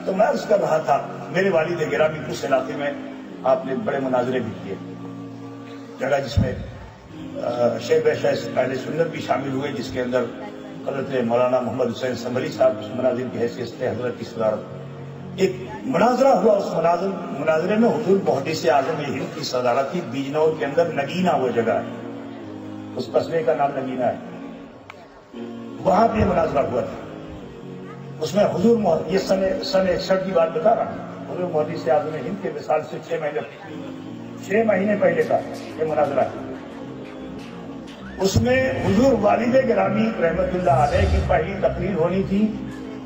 تو میں اس کر رہا تھا، میرے والد گرامی اس علاقے میں آپ نے بڑے مناظرے بھی کیے، جگہ جس میں شیخ اہل سنت بھی شامل ہوئے، جس کے اندر حضرت مولانا محمد حسین سنبھلی صاحب اس مناظر کی حیثیت سے حضرت کی صدارت ایک مناظرہ ہوا۔ اس مناظرے میں حضور محدث اعظم ہند کی صدارت تھی۔ بیجنور کے اندر نگینا وہ جگہ ہے، اس قصبے کا نام نگینا ہے، وہاں پہ مناظرہ ہوا تھا۔ اس میں حضور یہ سن 61 کی بات بتا رہا ہوں، حضور محدث اعظم ہند کے وصال سے 6 مہینے پہلے کا یہ مناظرہ ہے۔ اس میں حضور والد گرامی رحمت اللہ علیہ کی پہلی تقریر ہونی تھی،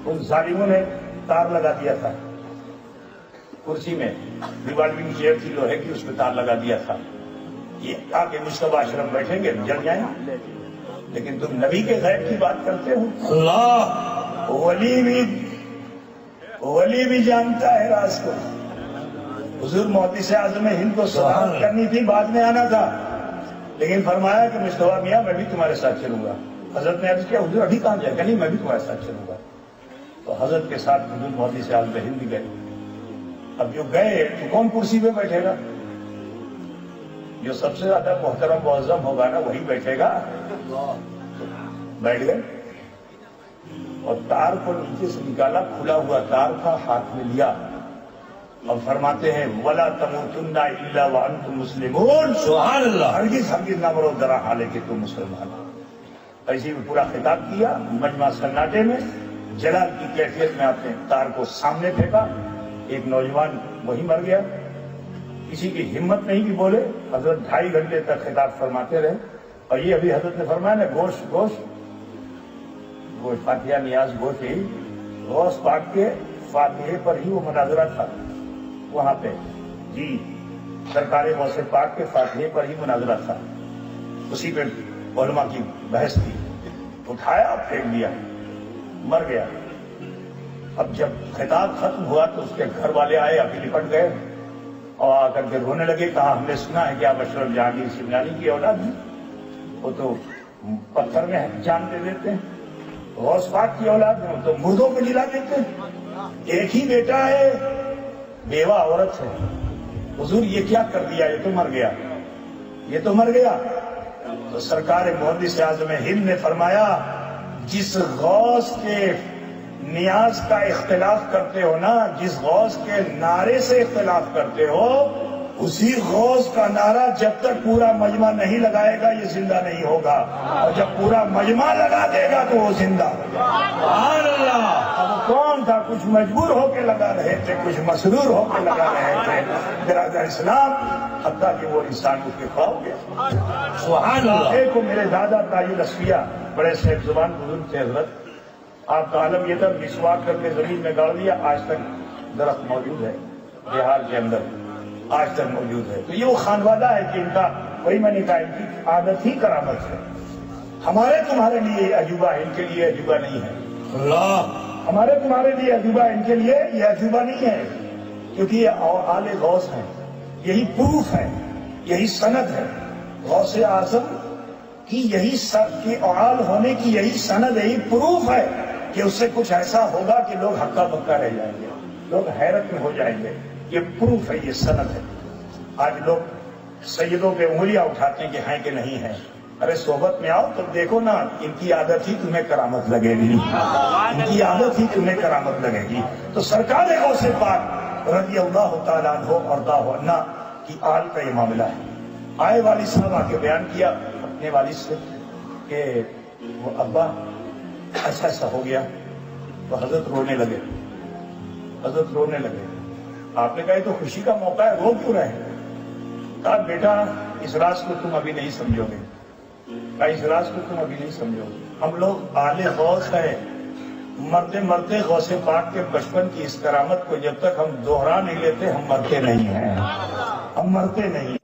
ان ظالموں نے تار لگا دیا تھا کرسی میں، ریوالونگ چیئر تھی لوہے کی، اس میں تار لگا دیا تھا، یہ کہا کہ مصطفیٰ اشرف بیٹھیں گے جل جائیں، لیکن تم نبی کے غیب کی بات کرتے ہو۔ اللہ، ولی بھی جانتا ہے راز کو۔ حضور محدث اعظم ہند کو صدارت کرنی تھی، بعد میں آنا تھا، لیکن فرمایا کہ مصطفیٰ میاں میں بھی تمہارے ساتھ چلوں گا۔ حضرت نے عرض کیا حضور ابھی کہاں جائے گا؟ نہیں میں بھی تمہارے ساتھ چلوں گا۔ تو حضرت کے ساتھ حضور محدث اعظم ہند بھی گئے۔ اب جو گئے تو کون کرسی پہ بیٹھے گا؟ جو سب سے زیادہ محترم معظم ہوگا نا وہی بیٹھے گا۔ بیٹھ گئے اور تار کو نیچے سے نکالا، کھلا ہوا تار تھا، ہاتھ میں لیا اور فرماتے ہیں وَلَا تَمُوتُنَّ إِلَّا وَأَنْتُمْ مُسْلِمُونَ، سبحان اللہ، ہرگز نہ مرو درا حالے کہ تم مسلمان ہو۔ ایسے میں پورا خطاب کیا، مجمع سناٹے میں جلال کی کیفیت میں آپ نے تار کو سامنے پھینکا، ایک نوجوان وہی مر گیا، کسی کی ہمت نہیں کہ بولے۔ حضرت 2.5 گھنٹے تک خطاب فرماتے رہے، اور یہ ابھی حضرت نے فرمایا نا گوشت گوشت گوشت، فاتحہ نیاز گوشت، ہی غوث پاک کے فاتحے پر ہی وہ مناظرہ تھا وہاں پہ، جی سرکار غوث پاک کے فاتحے پر ہی مناظرہ تھا، اسی پہ علماء کی بحث تھی، اٹھایا پھینک دیا، مر گیا۔ اب جب خطاب ختم ہوا تو اس کے گھر والے آئے، ابھی لپٹ گئے اور آ کر کے رونے لگے، کہا ہم نے سنا ہے کہ آپ اشرف جہانگیر سمنانی کی اولاد ہیں، وہ تو پتھر میں جان دے دیتے ہیں، غوث پاک کی اولاد ہے وہ تو مردوں کو جلا دیتے ہیں، ایک ہی بیٹا ہے، بیوہ عورت ہے، حضور یہ کیا کر دیا؟ یہ تو مر گیا، یہ تو مر گیا۔ تو سرکار محدث اعظم ہند نے فرمایا جس غوث کے نیاز کا اختلاف کرتے ہو نا، جس غوث کے نعرے سے اختلاف کرتے ہو، اسی غوث کا نعرہ جب تک پورا مجمع نہیں لگائے گا یہ زندہ نہیں ہوگا، اور جب پورا مجمع لگا دے گا تو وہ زندہ ہوگا۔ سبحان اللہ۔ اب کون تھا؟ کچھ مجبور ہو کے لگا رہے تھے، کچھ مسرور ہو کے لگا رہے تھے، برادر اسلام، حتیٰ کہ وہ انسان اس کے خواہ ہو گیا۔ سبحان اللہ۔ ایک میرے دادا تاج الاسفیاء بڑے صاحب زبان بزرگ تھے حضرت، آپ کا عالم یہ تھا مسواک کر کے زمین میں گاڑ دیا، آج تک درخت موجود ہے بہار کے اندر، آج تک موجود ہے۔ تو یہ وہ خانوادہ ہے کہ ان کا، وہی میں نے کہا ان کی عادت ہی کرامت ہے۔ ہمارے تمہارے لیے عجوبہ ہے، ان کے لیے عجوبہ نہیں ہے۔ اللہ، ہمارے تمہارے لیے عجوبہ ہے، ان کے لیے یہ عجوبہ نہیں ہے، کیونکہ یہ آل غوث ہیں، یہی پروف ہے، یہی سند ہے، غوث اعظم کی یہی کی آل ہونے کی یہی سند، یہی پروف ہے کہ اس سے کچھ ایسا ہوگا کہ لوگ ہکا بکا رہ جائیں گے، لوگ حیرت میں ہو جائیں گے۔ یہ پروف ہے، یہ سند ہے۔ آج لوگ سیدوں پہ انگلیاں اٹھاتے ہیں کہ ہیں کہ نہیں ہیں۔ ارے صحبت میں آؤ تو دیکھو نا، ان کی عادت ہی تمہیں کرامت لگے گی، ان کی عادت ہی تمہیں کرامت لگے گی۔ تو سرکار غوث پاک رضی اللہ تعالیٰ عنہ وارضاہ عنہ کی آل کا یہ معاملہ ہے۔ آئے والد صاحب آ کے بیان کیا اپنے والد سے کہ وہ ابا ایسا ایسا ہو گیا، تو حضرت رونے لگے، حضرت رونے لگے۔ آپ نے کہا تو خوشی کا موقع ہے، رو کیوں رہے؟ کہا بیٹا اس راز کو تم ابھی نہیں سمجھو گے، کہا اس راز کو تم ابھی نہیں سمجھو گے۔ ہم لوگ آل غوث ہیں، مرتے مرتے غوث پاک کے بچپن کی اس کرامت کو جب تک ہم دوہرا نہیں لیتے ہم مرتے نہیں ہیں، ہم مرتے نہیں۔